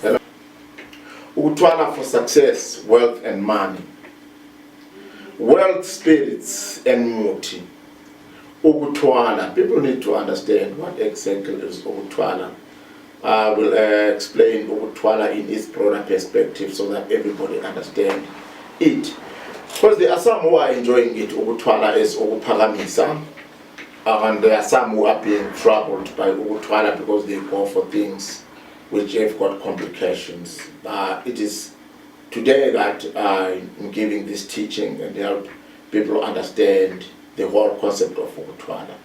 Hello. Ukuthwala for success, wealth and money. Wealth, spirits and muti. Ukuthwala. People need to understand what exactly is Ukuthwala. I will explain Ukuthwala in its broader perspective so that everybody understands it. Because there are some who are enjoying it. Ukuthwala is Ukuphakamisa. And there are some who are being troubled by Ukuthwala because they go for things which have got complications. It is today that I'm giving this teaching and help people understand the whole concept of Ukuthwala.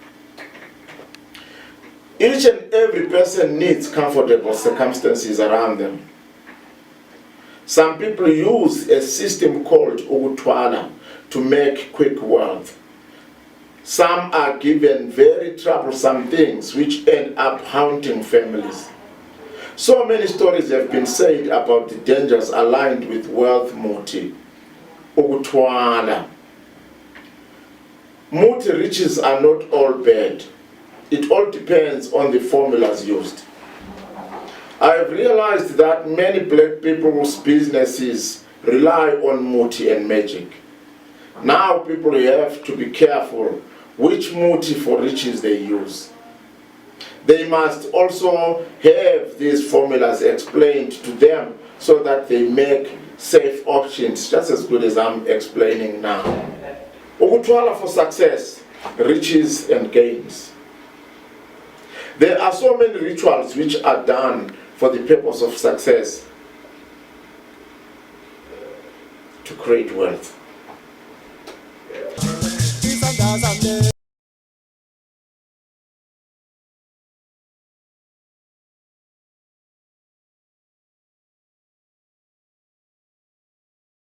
Each and every person needs comfortable circumstances around them. Some people use a system called Ukuthwala to make quick wealth. Some are given very troublesome things which end up haunting families. So many stories have been said about the dangers aligned with wealth muti, Ukuthwala. Muti riches are not all bad. It all depends on the formulas used. I have realized that many black people's businesses rely on muti and magic. Now people have to be careful which muti for riches they use. They must also have these formulas explained to them so that they make safe options, just as good as I'm explaining now. Ukuthwala for success, riches and gains. There are so many rituals which are done for the purpose of success to create wealth.